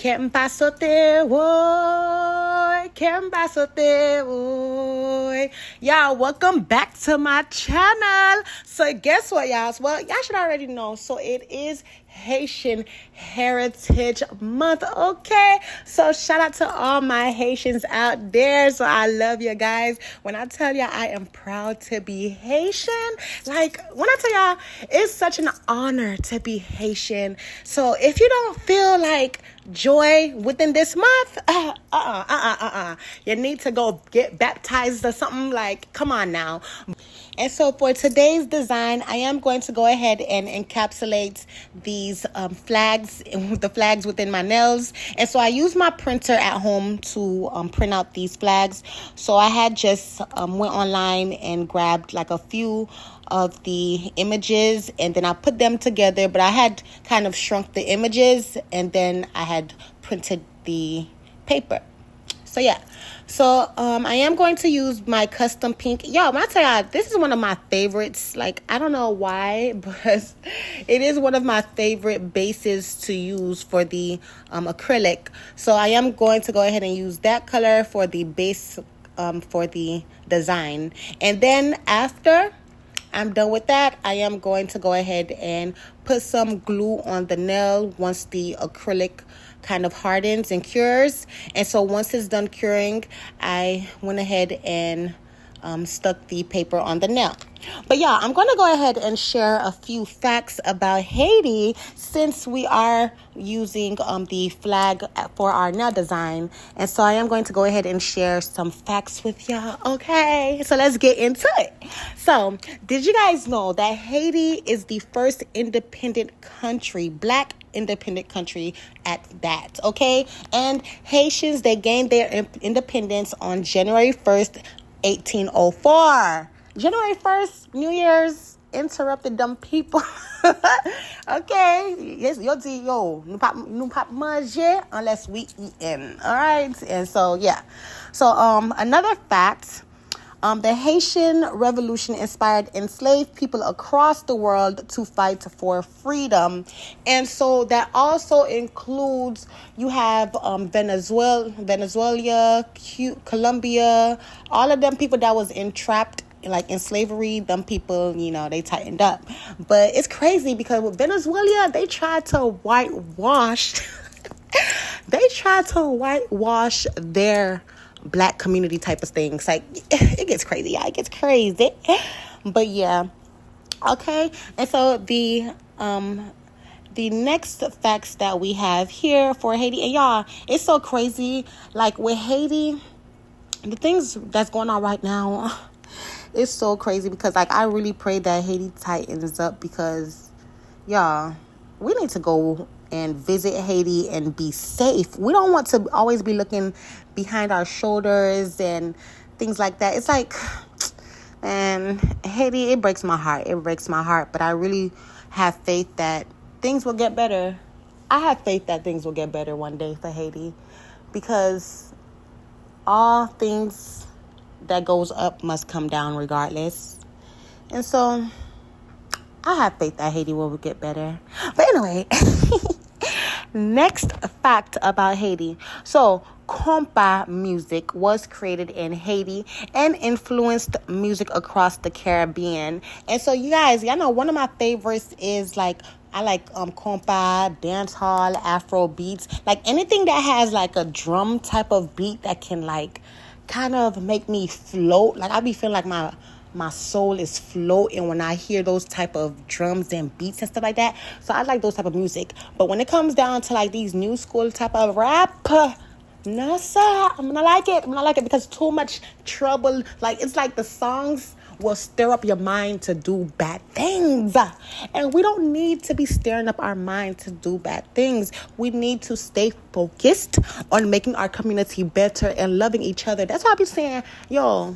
Encapsulated, boy. Encapsulated, boy. Y'all, welcome back to my channel. So guess what, y'all? Well, y'all should already know. So it is Haitian Heritage Month, okay? So shout out to all my Haitians out there. So I love you guys. When I tell y'all I am proud to be Haitian, like when I tell y'all it's such an honor to be Haitian. So if you don't feel like joy within this month, you need to go get baptized or something. Like, come on now. And so for today's design, I am going to go ahead and encapsulate these flags, the flags within my nails. And so I use my printer at home to print out these flags. So I had just went online and grabbed like a few of the images, and then I put them together, but I had kind of shrunk the images and then I had printed the paper. So yeah, so I am going to use my custom pink. Yo, when I tell y'all, this is one of my favorites. Like, I don't know why, but it is one of my favorite bases to use for the acrylic. So I am going to go ahead and use that color for the base for the design. And then after I'm done with that, I am going to go ahead and put some glue on the nail once the acrylic kind of hardens and cures. And so once it's done curing, I went ahead and stuck the paper on the nail. But yeah, I'm going to go ahead and share a few facts about Haiti since we are using the flag for our nail design. And so I am going to go ahead and share some facts with y'all. Okay, so let's get into it. So did you guys know that Haiti is the first independent country, Black independent country at that, okay? And Haitians, they gained their independence on January 1st, 1804. January 1st, New Year's, interrupted them people. Okay. Yes, yo, nous pas manger unless we eating. All right. And so, yeah. So, another fact, the Haitian Revolution inspired enslaved people across the world to fight for freedom. And so that also includes, you have Venezuela, Colombia, all of them people that was entrapped like in slavery. Them people, you know, they tightened up. But it's crazy because with Venezuela, they tried to whitewash their Black community type of things. Like, it gets crazy. Yeah, it gets crazy. But yeah. Okay. And so the next facts that we have here for Haiti, and y'all, it's so crazy. Like with Haiti, the things that's going on right now, it's so crazy because like I really pray that Haiti tightens up because y'all, we need to go and visit Haiti and be safe. We don't want to always be looking behind our shoulders and things like that. It's like, man, Haiti, it breaks my heart. It breaks my heart. But I really have faith that things will get better. I have faith that things will get better one day for Haiti because all things that goes up must come down regardless. And so I have faith that Haiti will get better. But anyway, next fact about Haiti. So compa music was created in Haiti and influenced music across the Caribbean. And so you guys, y'all know one of my favorites is like, I like compa, dance hall, Afro beats, like anything that has like a drum type of beat that can like kind of make me float. Like I be feeling like my soul is floating when I hear those type of drums and beats and stuff like that. So I like those type of music. But when it comes down to like these new school type of rap, no sir, I'm gonna like it because too much trouble. Like it's like the songs will stir up your mind to do bad things, and we don't need to be stirring up our mind to do bad things. We need to stay focused on making our community better and loving each other. That's why I be saying, yo,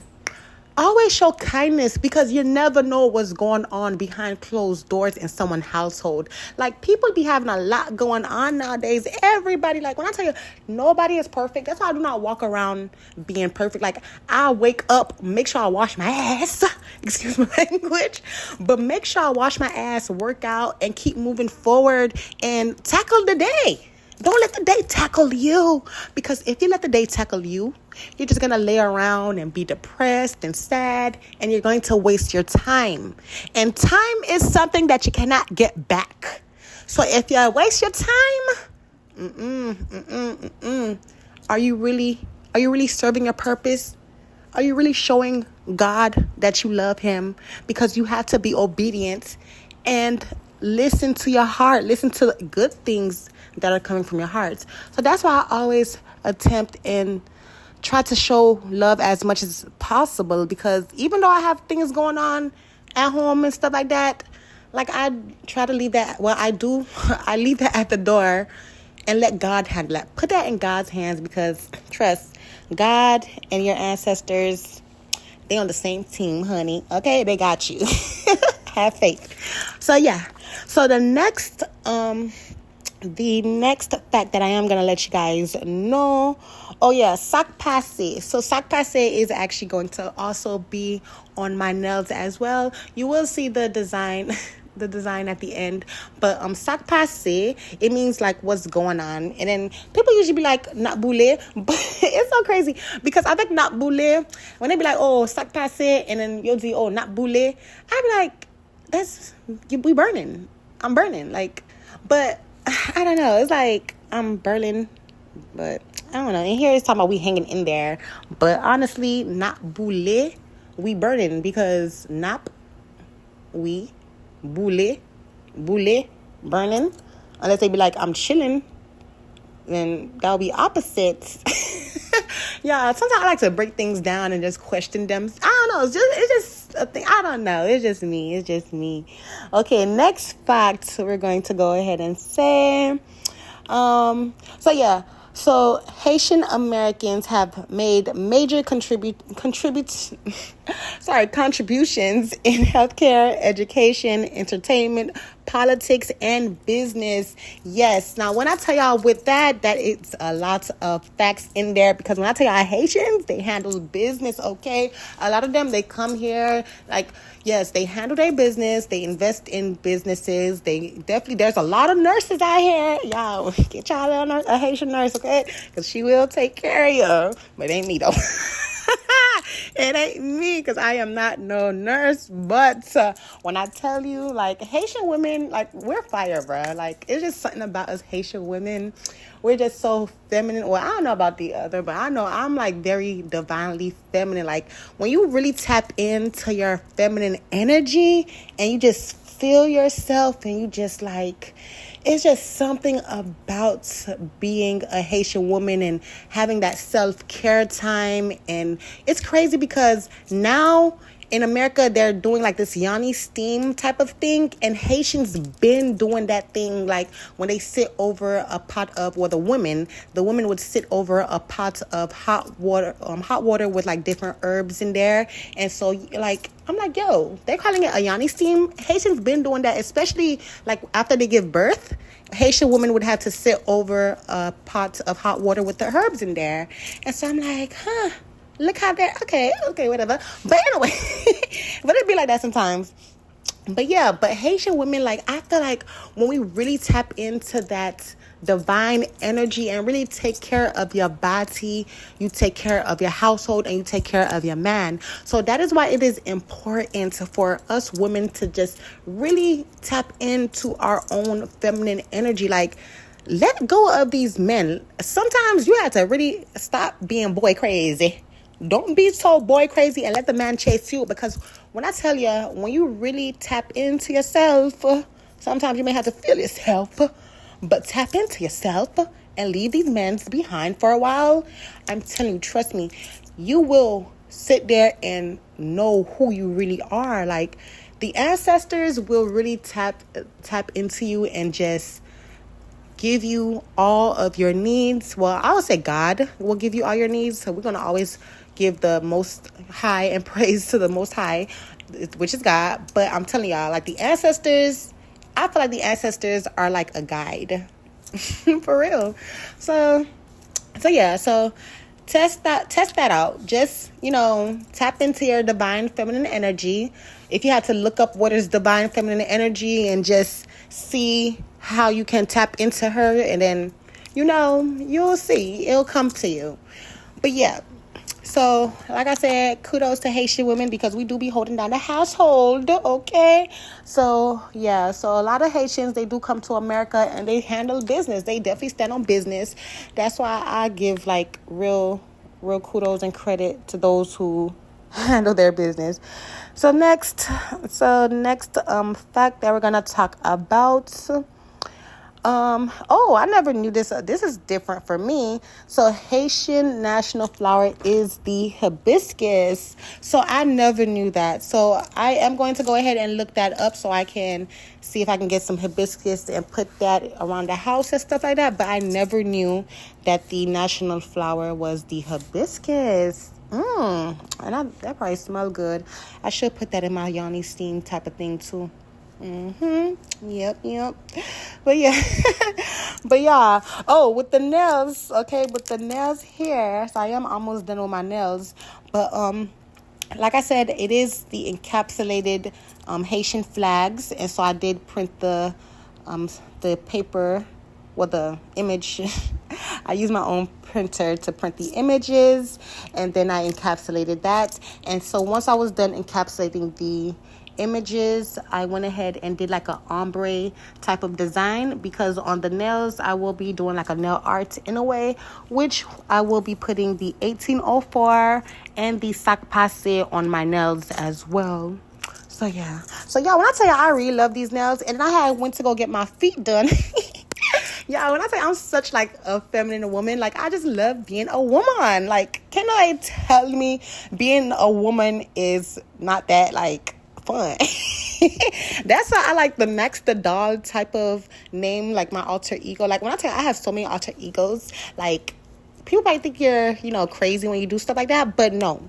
always show kindness because you never know what's going on behind closed doors in someone's household. Like, people be having a lot going on nowadays. Everybody, like, when I tell you, nobody is perfect. That's why I do not walk around being perfect. Like, I wake up, make sure I wash my ass. Excuse my language. But make sure I wash my ass, work out, and keep moving forward and tackle the day. Don't let the day tackle you. Because if you let the day tackle you, you're just going to lay around and be depressed and sad. And you're going to waste your time. And time is something that you cannot get back. So if you waste your time, are you really serving your purpose? Are you really showing God that you love him? Because you have to be obedient and listen to your heart. Listen to the good things that are coming from your heart. So that's why I always attempt and try to show love as much as possible. Because even though I have things going on at home and stuff like that, like I try to leave that, well, I do. I leave that at the door and let God handle that. Put that in God's hands, because trust, God and your ancestors, they on the same team, honey. Okay, they got you. Have faith. So yeah. So the next fact that I am gonna let you guys know. Oh yeah, SAK PASE. So SAK PASE is actually going to also be on my nails as well. You will see the design. The design at the end, but SAK PASE, it means like what's going on. And then people usually be like not boule, but it's so crazy because I think not boule, when they be like, oh, SAK PASE, and then you'll do, oh, not boule, I be like, we burning, I'm burning, like, but I don't know, it's like I'm burning, but I don't know. And here it's talking about we hanging in there, but honestly, not boule, we burning, because nap, we boule, burning. Unless they be like, I'm chilling, then that'll be opposite. Yeah, sometimes I like to break things down and just question them. I don't know. It's just a thing. I don't know. It's just me. Okay, next fact we're going to go ahead and say. So Haitian Americans have made major contributions in healthcare, education, entertainment, politics, and business. Yes. Now, when I tell y'all with that it's a lot of facts in there, because when I tell y'all Haitians, they handle business, okay? A lot of them, they come here, like, yes, they handle their business. They invest in businesses. There's a lot of nurses out here. Y'all, get y'all a Haitian nurse, okay? Because she will take care of you. But it ain't me, though. It ain't me, because I am not no nurse. But when I tell you, like, Haitian women, like, we're fire, bro. Like, it's just something about us Haitian women. We're just so feminine. Well, I don't know about the other, but I know I'm, like, very divinely feminine. Like, when you really tap into your feminine energy and you just feel yourself and you just, like, it's just something about being a Haitian woman and having that self-care time. And it's crazy because now in America, they're doing like this Yanni steam type of thing. And Haitians been doing that thing, like when they sit over a pot of, well, the women would sit over a pot of hot water with like different herbs in there. And so like, I'm like, yo, they're calling it a Yanni steam. Haitians been doing that, especially like after they give birth. Haitian women would have to sit over a pot of hot water with the herbs in there. And so I'm like, look how they're, okay, whatever. But anyway, but it'd be like that sometimes. But yeah, but Haitian women, like, I feel like when we really tap into that divine energy and really take care of your body, you take care of your household, and you take care of your man. So that is why it is important for us women to just really tap into our own feminine energy. Like, let go of these men. Sometimes you have to really stop being boy crazy. Don't be so boy crazy and let the man chase you. Because when I tell you, when you really tap into yourself, sometimes you may have to feel yourself, but tap into yourself and leave these men behind for a while. I'm telling you, trust me, you will sit there and know who you really are. Like, the ancestors will really tap into you and just give you all of your needs. Well, I would say God will give you all your needs. So we're going to always give the most high and praise to the most high, which is God. But I'm telling y'all, like, the ancestors, I feel like the ancestors are like a guide. For real. So yeah, so test that out. Just, tap into your divine feminine energy. If you had to look up what is divine feminine energy and just see how you can tap into her, and then you'll see. It'll come to you. But yeah. So, like I said, kudos to Haitian women because we do be holding down the household, okay? So, yeah. So, a lot of Haitians, they do come to America and they handle business. They definitely stand on business. That's why I give, like, real kudos and credit to those who handle their business. So, next fact that we're going to talk about... I never knew this. This is different for me. So Haitian national flower is the hibiscus. So I never knew that. So I am going to go ahead and look that up so I can see if I can get some hibiscus and put that around the house and stuff like that. But I never knew that the national flower was the hibiscus. And that probably smell good. I should put that in my yoni steam type of thing too. Yep. But yeah. Oh, with the nails, okay, with the nails here. So I am almost done with my nails. But like I said, it is the encapsulated Haitian flags, and so I did print the paper, the image. I used my own printer to print the images, and then I encapsulated that. And so once I was done encapsulating the images, I went ahead and did like a ombre type of design, because on the nails I will be doing like a nail art in a way, which I will be putting the 1804 and the SAK PASE on my nails as well. So yeah, when I tell you I really love these nails, and I went to go get my feet done. Yeah, when I say I'm such like a feminine woman, like I just love being a woman. Like, can I tell me being a woman is not that like fun? That's why I like the Max the Doll type of name, like my alter ego. Like when I tell you I have so many alter egos, like people might think you're, crazy when you do stuff like that, but no.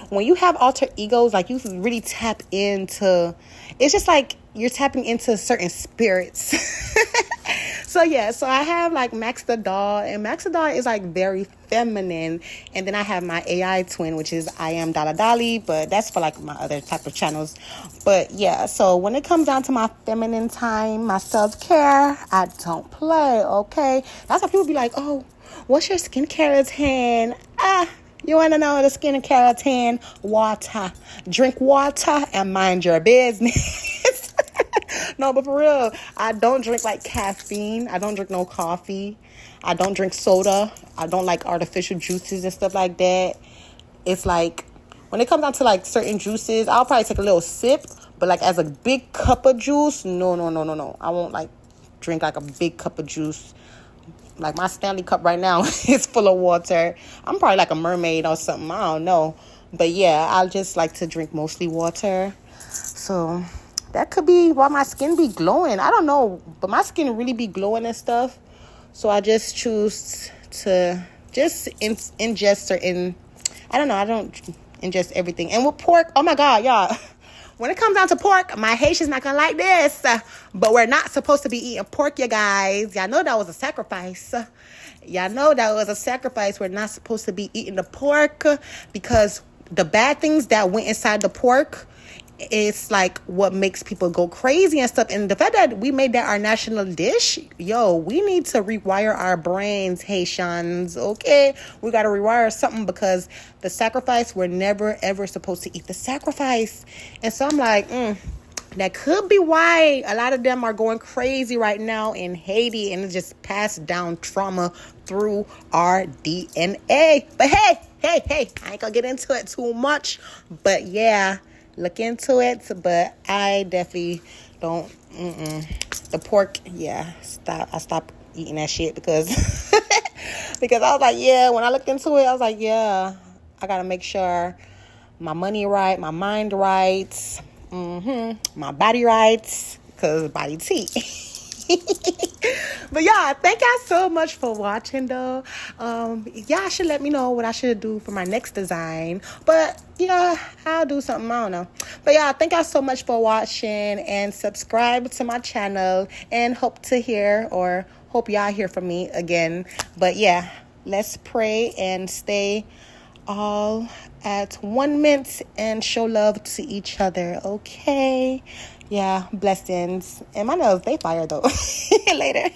When you have alter egos, like you really tap into, it's just like you're tapping into certain spirits. So I have like Max the Doll, and Max the Doll is like very feminine. And then I have my AI twin, which is I am Dala Dali, but that's for like my other type of channels. But yeah, so when it comes down to my feminine time, my self-care, I don't play, okay? That's why people be like, oh, what's your skincare routine? You want to know the skincare routine? Water. Drink water and mind your business. No, but for real, I don't drink like caffeine. I don't drink no coffee. I don't drink soda. I don't like artificial juices and stuff like that. It's like, when it comes down to like certain juices, I'll probably take a little sip. But like as a big cup of juice, no. I won't like drink like a big cup of juice. Like my Stanley cup right now is full of water. I'm probably like a mermaid or something. I don't know. But yeah, I'll just like to drink mostly water. So that could be why my skin be glowing. I don't know. But my skin really be glowing and stuff. So I just choose to just ingest certain... I don't know. I don't ingest everything. And with pork, oh my God, y'all. When it comes down to pork, my Haitians not gonna like this. But we're not supposed to be eating pork, you guys. Y'all know that was a sacrifice. We're not supposed to be eating the pork because the bad things that went inside the pork, it's like what makes people go crazy and stuff. And the fact that we made that our national dish, we need to rewire our brains, Haitians, okay? We got to rewire something, because the sacrifice, we're never ever supposed to eat the sacrifice. And so I'm like, that could be why a lot of them are going crazy right now in Haiti, and it's just passed down trauma through our DNA. But hey, I ain't gonna get into it too much, but yeah, look into it. But I definitely don't. The pork, I stopped eating that shit because because I was like, when I looked into it, I was like, I gotta make sure my money right, my mind right, my body right, because body tea. But thank y'all so much for watching though. Y'all should let me know what I should do for my next design, but I'll do something, I don't know. But thank y'all so much for watching, and subscribe to my channel, and hope y'all hear from me again. But let's pray and stay all at one mint and show love to each other, okay? Blessings. And my nails, they fire though. Later.